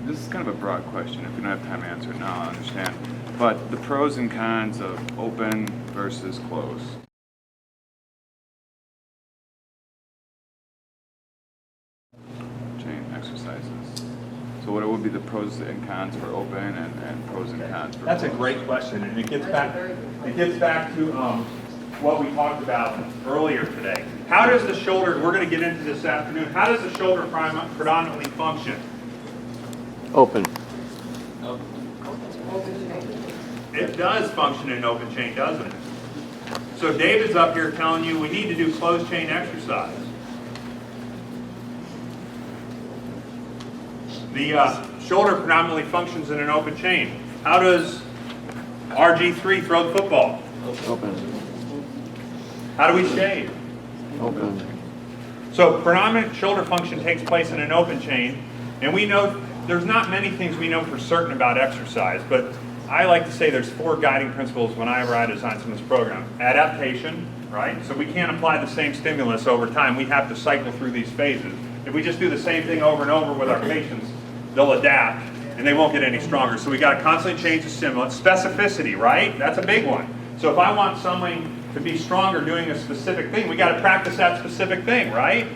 this is kind of a broad question. If we don't have time to answer it now, I understand. But the pros and cons of open versus closed. Chain exercises. So what would be the pros and cons for open and pros and cons for That's a closed? great question, and it gets back to what we talked about earlier today. How does the shoulder, we're going to get into this afternoon, how does the shoulder predominantly function? Open. It does function in open chain, doesn't it? So David's up here telling you we need to do closed chain exercise. The shoulder predominantly functions in an open chain. How does RG3 throw the football? Open. How do we shave? Open. So predominant shoulder function takes place in an open chain, and we know there's not many things we know for certain about exercise, but I like to say there's 4 guiding principles whenever I design some of this program. Adaptation, right? So we can't apply the same stimulus over time. We have to cycle through these phases. If we just do the same thing over and over with our patients, they'll adapt and they won't get any stronger. So we got to constantly change the stimulus. Specificity, right? That's a big one. So if I want someone to be stronger doing a specific thing, we got to practice that specific thing, right?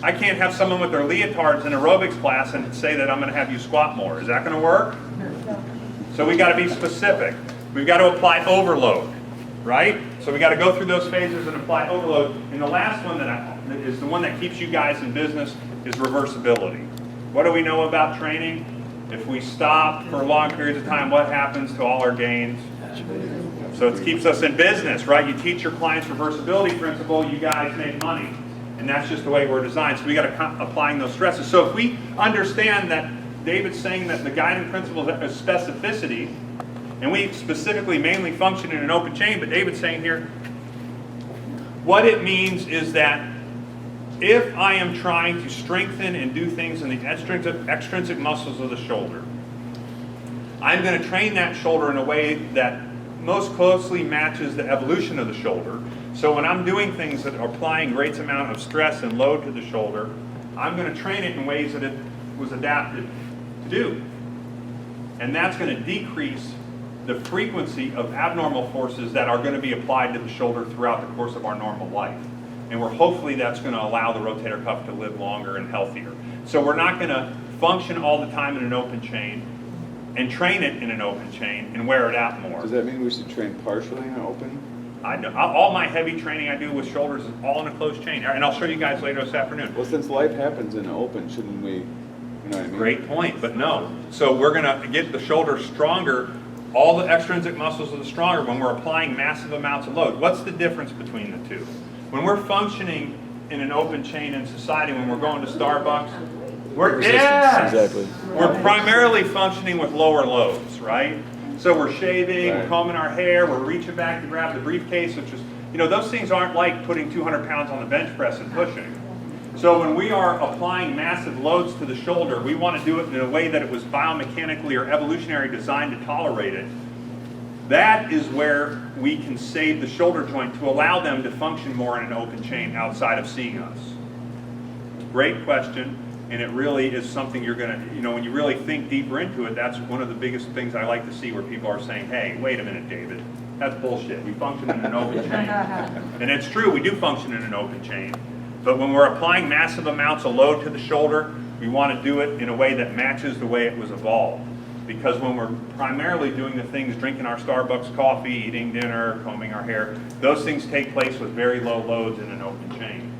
I can't have someone with their leotards in aerobics class and say that I'm going to have you squat more. Is that going to work? So we got to be specific. We've got to apply overload, right? So we got to go through those phases and apply overload. And the last one that is the one that keeps you guys in business is reversibility. What do we know about training? If we stop for long periods of time, what happens to all our gains? So it keeps us in business, right? You teach your clients reversibility principle, you guys make money. And that's just the way we're designed. So we got to applying those stresses. So if we understand that David's saying that the guiding principle is specificity, and we specifically mainly function in an open chain, but David's saying here, what it means is that if I am trying to strengthen and do things in the extrinsic muscles of the shoulder, I'm going to train that shoulder in a way that most closely matches the evolution of the shoulder. So when I'm doing things that are applying great amount of stress and load to the shoulder, I'm going to train it in ways that it was adapted to do. And that's going to decrease the frequency of abnormal forces that are going to be applied to the shoulder throughout the course of our normal life. And hopefully that's going to allow the rotator cuff to live longer and healthier. So we're not going to function all the time in an open chain and train it in an open chain and wear it out more. Does that mean we should train partially in open? I know, all my heavy training I do with shoulders is all in a closed chain. And I'll show you guys later this afternoon. Well, since life happens in open, shouldn't we, you know what I mean? Great point, but no. So we're going to get the shoulder stronger, all the extrinsic muscles are the stronger when we're applying massive amounts of load. What's the difference between the two? When we're functioning in an open chain in society, when we're going to Starbucks, we're primarily functioning with lower loads, right? So we're shaving, we're combing our hair, we're reaching back to grab the briefcase, which is, those things aren't like putting 200 pounds on the bench press and pushing. So when we are applying massive loads to the shoulder, we want to do it in a way that it was biomechanically or evolutionary designed to tolerate it. That is where we can save the shoulder joint to allow them to function more in an open chain outside of seeing us. Great question, and it really is something you're going to, when you really think deeper into it, that's one of the biggest things I like to see where people are saying, hey, wait a minute, David, that's bullshit. We function in an open chain. And it's true, we do function in an open chain. But when we're applying massive amounts of load to the shoulder, we want to do it in a way that matches the way it was evolved. Because when we're primarily doing the things, drinking our Starbucks coffee, eating dinner, combing our hair, those things take place with very low loads in an open chain.